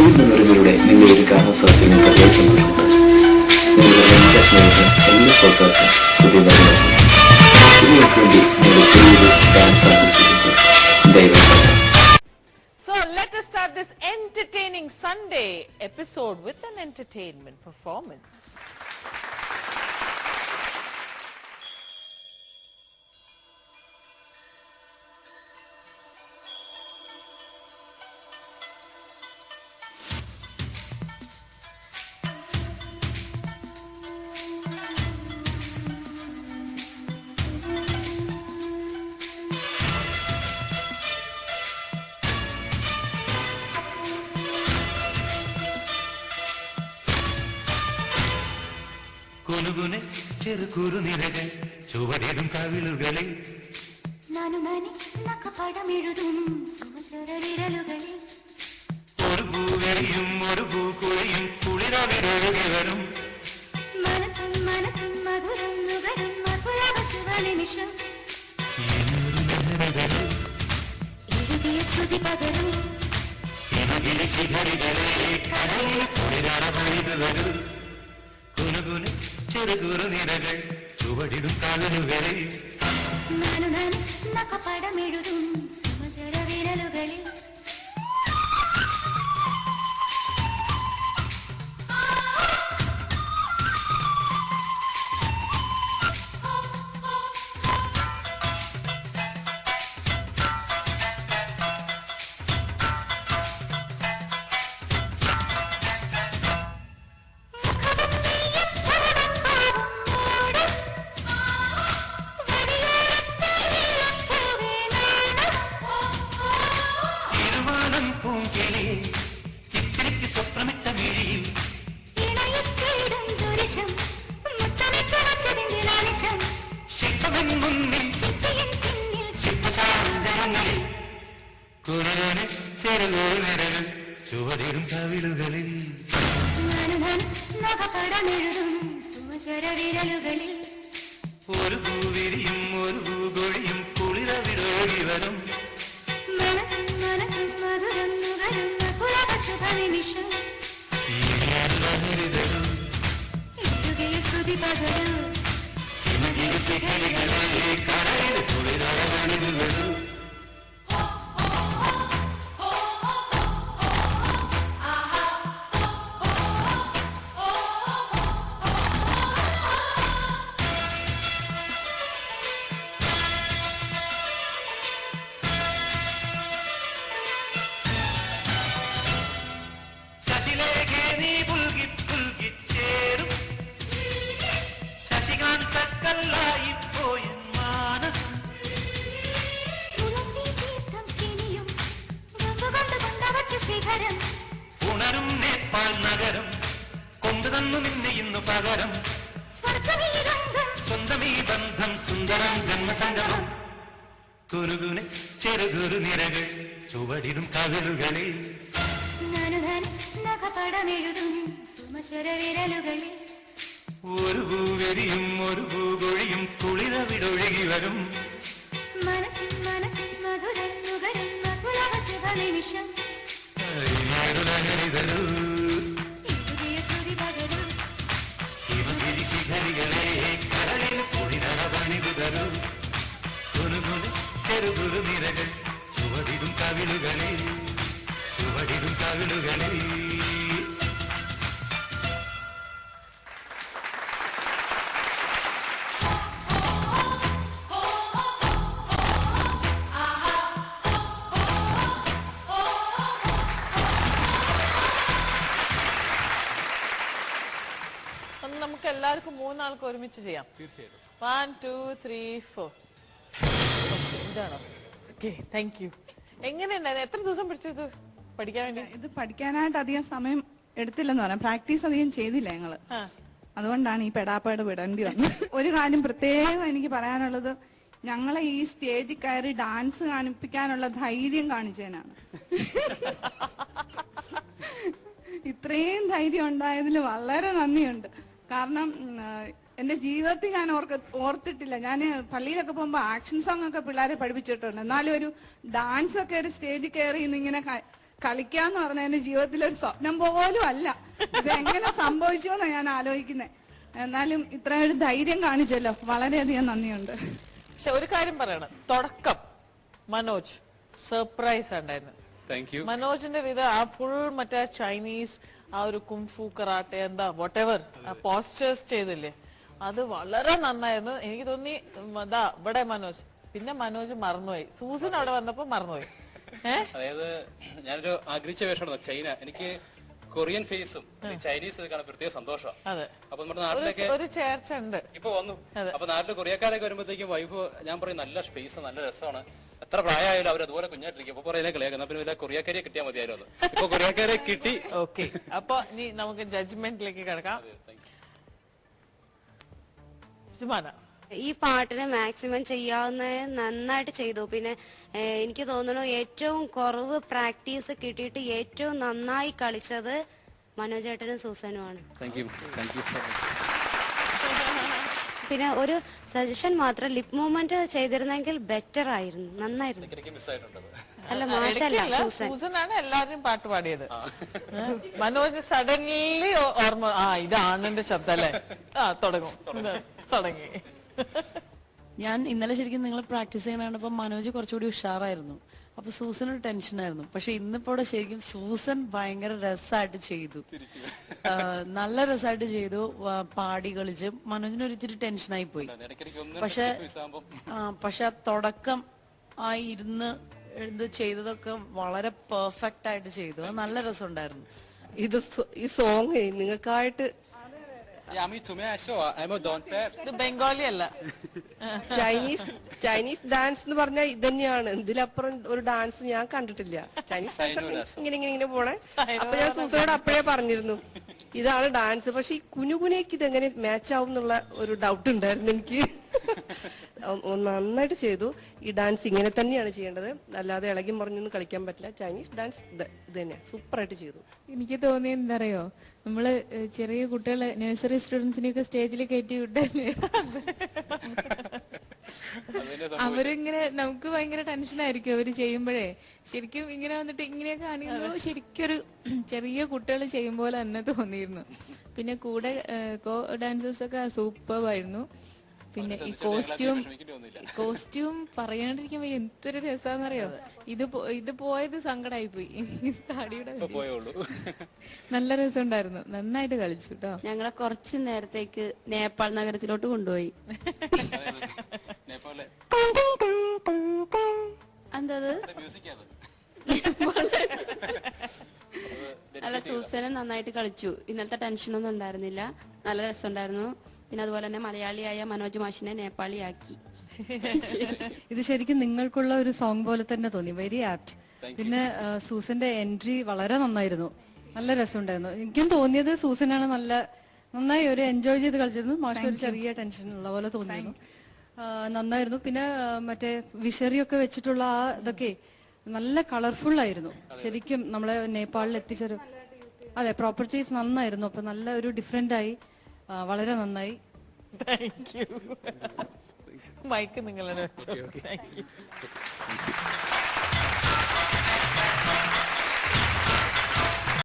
ജീവിത നിറവിലൂടെ നിങ്ങളുടെ ഒരു കാരണവശാലും നിങ്ങൾക്ക് സന്തോഷമുണ്ട്. നിങ്ങളുടെ എല്ലാ സ്നേഹത്തിനും എല്ലാ പ്രോത്സാഹത്തിനും ഹൃദയപരമായി നിങ്ങൾക്ക് വേണ്ടി നിങ്ങളുടെ ചെറിയൊരു ഡാൻസ് ആരംഭിച്ചിട്ടുണ്ട്. ദയവായി So let us start this entertaining Sunday episode with an entertainment performance. കുനുകുനെ ചെറുകുറു നിരകൾ ചുവടിടും കവിളുകളിൽ ഒരു പൂവരിയും ഒരു പൂക്കുഴിയും കുളിരവിരൊഴുകി വരും ശിഖരികളെ കടലിൽ കുളിരട പണിത് വരും കുനുകുനെ ചെറുകുറു നിരകൾ ചുവടിടും കാലുകളിൽ പടമെഴുതും സുമചര വിരലുകളിൽ ചുവടിടും കവിളുകളിൽ ഒരു പൂവിരിയും ഒരു പൂകൊഴിയും കുളിരവിരൊഴുകി വരും കടലിൽ കുളിരട പണിത് വരും ഉണരും നേപ്പാൾ നഗരം കൊണ്ടുതന്നു നിന്നെ ഇന്നു പകരം സ്വന്തമീ ബന്ധം സുന്ദരം ജന്മസംഗമം കുനുകുനെ ചെറുകുറു നിരകൾ ചുവടിടും കവിളുകളിൽ ഒരു പൂവരിയും ഒരു പൂകൊഴിയും കുളിരവിടൊഴുകി വരും ശിഖരികളെ കടലിൽ കുളിരട പണിതു തരും കുനുകുനെ ചെറുകുറു നിരകൾ ചുവടിടും കവിളുകളിൽ ചുവടിടും കവിളുകളിൽ നമുക്ക് എല്ലാവർക്കും മൂന്നാൾക്ക് ഒരുമിച്ച് ചെയ്യാം. തീർച്ചയായിട്ടും. 1 2 3 4. ഇതാണോ? Okay, thank you. എങ്ങനെയുണ്ടായിരുന്നു? എത്ര ദിവസം പിടിച്ചത് പഠിക്കാൻ വേണ്ടി? ഇത് പഠിക്കാനായിട്ട് അധികം സമയം എടുത്തില്ലെന്ന് പറയാം. പ്രാക്ടീസ് അധികം ചെയ്തില്ല ഞങ്ങള്. അതുകൊണ്ടാണ് ഈ പെടാപ്പാട് വിടേണ്ടി വന്നത്. ഒരു കാര്യം പ്രത്യേകം എനിക്ക് പറയാനുള്ളത്, ഞങ്ങളെ ഈ സ്റ്റേജിൽ കയറി ഡാൻസ് കാണിപ്പിക്കാനുള്ള ധൈര്യം കാണിച്ചതിനാണ്. ഇത്രയും ധൈര്യം ഉണ്ടായതിൽ വളരെ നന്ദിയുണ്ട്. കാരണം എന്റെ ജീവിതത്തിൽ ഞാൻ ഓർത്തിട്ടില്ല. ഞാൻ പള്ളിയിലൊക്കെ പോകുമ്പോ ആക്ഷൻ സോങ് ഒക്കെ പിള്ളേരെ പഠിപ്പിച്ചിട്ടുണ്ട്. എന്നാലും ഒരു ഡാൻസ് ഒക്കെ ഒരു സ്റ്റേജിൽ കയറി ഇന്നിങ്ങനെ കളിക്കാന്ന് പറഞ്ഞ എന്റെ ജീവിതത്തിലെ ഒരു സ്വപ്നം പോലും അല്ല. ഇത് എങ്ങനെ സംഭവിച്ചു എന്നാ ഞാൻ ആലോചിക്കുന്നത്. എന്നാലും ഇത്ര ഒരു ധൈര്യം കാണിച്ചല്ലോ, വളരെയധികം നന്ദിയുണ്ട്. പക്ഷെ ഒരു കാര്യം പറയണം, തുടക്കം മനോജ് സർപ്രൈസ് ഉണ്ടായിരുന്നു. മനോജിന്റെ വിധ ആ ഫുൾ മറ്റേ ചൈനീസ് ആ ഒരു കുംഫു കറാട്ടെ എന്താ വോട്ടെവർ പോസ്റ്റേഴ്സ് ചെയ്തില്ലേ, അത് വളരെ നന്നായിരുന്നു. എനിക്ക് തോന്നി ഇവിടെ മനോജ്, പിന്നെ മനോജ് മറന്നുപോയി. സൂസൻ അവിടെ വന്നപ്പോ മറന്നുപോയി. അതായത് ഞാനൊരു ആഗ്രഹിച്ച വേഷമാണ് ചൈന. എനിക്ക് കൊറിയൻ ഫേസും ചൈനീസും കാണാൻ പ്രത്യേക സന്തോഷമാണ്. അപ്പൊ നമ്മുടെ നാട്ടിലൊക്കെ ഒരു ചേർച്ച ഉണ്ട് ഇപ്പൊ വന്നു. അപ്പൊ നാട്ടില് കൊറിയക്കാരൊക്കെ വരുമ്പോഴത്തേക്കും വൈഫ് ഞാൻ പറയും നല്ല സ്പേസ് നല്ല രസമാണ്, എത്ര പ്രായമായാലും അവർ അതുപോലെ കുഞ്ഞായിട്ടിരിക്കും. അപ്പൊ പറയുന്നത് കളിയാക്കുന്ന പിന്നെ വല്ല കൊറിയക്കാരെ കിട്ടിയാൽ മതിയായിരുന്നു. ഇപ്പൊ കൊറിയക്കാരെ കിട്ടി. ഓക്കെ, അപ്പൊ ഇനി നമുക്ക് ജഡ്ജ്മെന്റിലേക്ക് കിടക്കാം. ഈ പാട്ടിന് മാക്സിമം ചെയ്യാവുന്ന നന്നായിട്ട് ചെയ്തു. പിന്നെ എനിക്ക് തോന്നുന്നു ഏറ്റവും കുറവ് പ്രാക്ടീസ് കിട്ടിയിട്ട് ഏറ്റവും നന്നായി കളിച്ചത് മനോജേട്ടനും സൂസനുമാണ്. പിന്നെ ഒരു സജഷൻ മാത്രം, ലിപ് മൂവ്മെന്റ് ചെയ്തിരുന്നെങ്കിൽ ബെറ്റർ ആയിരുന്നു, നന്നായിരുന്നു. അല്ല മോശമല്ല, സൂസനാണ് എല്ലാവരും പാട്ട് പാടിയത്. മനോജ് സഡൻലി ഓർമ്മ ഇത് ആണിന്റെ ശബ്ദം അല്ലേ, തുടങ്ങി. ഞാൻ ഇന്നലെ ശരിക്കും നിങ്ങൾ പ്രാക്ടീസ് ചെയ്യണപ്പോ മനോജ് കുറച്ചുകൂടി ഉഷാറായിരുന്നു, അപ്പൊ സൂസൻ ഒരു ടെൻഷനായിരുന്നു. പക്ഷെ ഇന്നിപ്പോ ശരിക്കും സൂസൻ ഭയങ്കര രസമായിട്ട് ചെയ്തു, നല്ല രസമായിട്ട് ചെയ്തു, പാടി കളിച്ച്. മനോജിന് ഒരു ഇത്തിരി ടെൻഷനായി പോയി. പക്ഷെ തുടക്കം ആ ഇരുന്ന് ഇത് ചെയ്തതൊക്കെ വളരെ പെർഫെക്റ്റ് ആയിട്ട് ചെയ്തു, നല്ല രസമുണ്ടായിരുന്നു. ഇത് ഈ സോങ് നിങ്ങൾക്കായിട്ട് ബംഗാളി അല്ല, ചൈനീസ് ഡാൻസ് എന്ന് പറഞ്ഞാൽ ഇത് തന്നെയാണ്. ഇതിലപ്പുറം ഒരു ഡാൻസ് ഞാൻ കണ്ടിട്ടില്ല. ചൈനീസ് ഡാൻസ് ഇങ്ങനെ പോണേ. അപ്പൊ ഞാൻ സൂസനോട് അപ്പോഴേ പറഞ്ഞിരുന്നു ഇതാണ് ഡാൻസ്. പക്ഷെ ഈ കുനുകുനേക്ക് ഇതെങ്ങനെ മാച്ച് ആവും എന്നുള്ള ഒരു ഡൗട്ട് ഉണ്ടായിരുന്നു എനിക്ക്. നന്നായിട്ട് ചെയ്തു. ഈ ഡാൻസ് ഇങ്ങനെ തന്നെയാണ് ചെയ്യേണ്ടത്, അല്ലാതെ ഇളകി മറിഞ്ഞൊന്നും കളിക്കാൻ പറ്റില്ല. ചൈനീസ് ഡാൻസ് ഇത് തന്നെ സൂപ്പറായിട്ട് ചെയ്തു. എനിക്ക് തോന്നിയത് എന്താ അറിയോ, നമ്മള് ചെറിയ കുട്ടികളെ നഴ്സറി സ്റ്റുഡൻസിനെയൊക്കെ സ്റ്റേജിൽ കയറ്റി വിട്ടല്ലേ, അവരിങ്ങനെ നമുക്ക് ഭയങ്കര ടെൻഷനായിരിക്കും അവര് ചെയ്യുമ്പോഴേ. ശരിക്കും ഇങ്ങനെ വന്നിട്ട് ഇങ്ങനെയൊക്കെ കാണിക്കുമ്പോൾ ശരിക്കും ഒരു ചെറിയ കുട്ടികൾ ചെയ്യും പോലെ തന്നെ തോന്നിയിരുന്നു. പിന്നെ കൂടെ കോ ഡാൻസേഴ്സ് ഒക്കെ സൂപ്പറായിരുന്നു. പിന്നെ ഈ കോസ്റ്റ്യൂം പറയാണ്ടിരിക്കാൻ വയ്യ, എന്തൊരു രസാന്നറിയോ. ഇത് പോയത് സങ്കടമായി പോയി. താടിയുടെ നല്ല രസമുണ്ടായിരുന്നു, നന്നായിട്ട് കളിച്ചു കേട്ടോ. ഞങ്ങളെ കുറച്ചു നേരത്തേക്ക് നേപ്പാൾ നഗരത്തിലോട്ട് കൊണ്ടുപോയി. എന്തത് അല്ല, സൂസനും നന്നായിട്ട് കളിച്ചു. ഇന്നലത്തെ ടെൻഷനൊന്നും ഉണ്ടായിരുന്നില്ല, നല്ല രസമുണ്ടായിരുന്നു. പിന്നെ അതുപോലെ തന്നെ മലയാളിയായ മനോജ് മാഷിനെ നേപ്പാളിയാക്കി. ഇത് ശരിക്കും നിങ്ങൾക്കുള്ള ഒരു സോങ് പോലെ തന്നെ തോന്നി, വെരി ആപ്റ്റ്. പിന്നെ സൂസന്റെ എൻട്രി വളരെ നന്നായിരുന്നു, നല്ല രസമുണ്ടായിരുന്നു. എനിക്കും തോന്നിയത് സൂസനാണ് നന്നായി ഒരു എൻജോയ് ചെയ്ത് കളിച്ചിരുന്നു. മാഷ് ഒരു ചെറിയ ടെൻഷൻ ഉള്ള പോലെ തോന്നിയിരുന്നു, നന്നായിരുന്നു. പിന്നെ മറ്റേ വിഷറിയൊക്കെ വെച്ചിട്ടുള്ള ആ ഇതൊക്കെ നല്ല കളർഫുൾ ആയിരുന്നു. ശരിക്കും നമ്മളെ നേപ്പാളിൽ എത്തിച്ചൊരു പ്രോപ്പർട്ടീസ് നന്നായിരുന്നു. അപ്പൊ നല്ല ഒരു ഡിഫറെന്റ് ആയി, വളരെ നന്നായി. Thank you. മൈക്ക് നിങ്ങളെ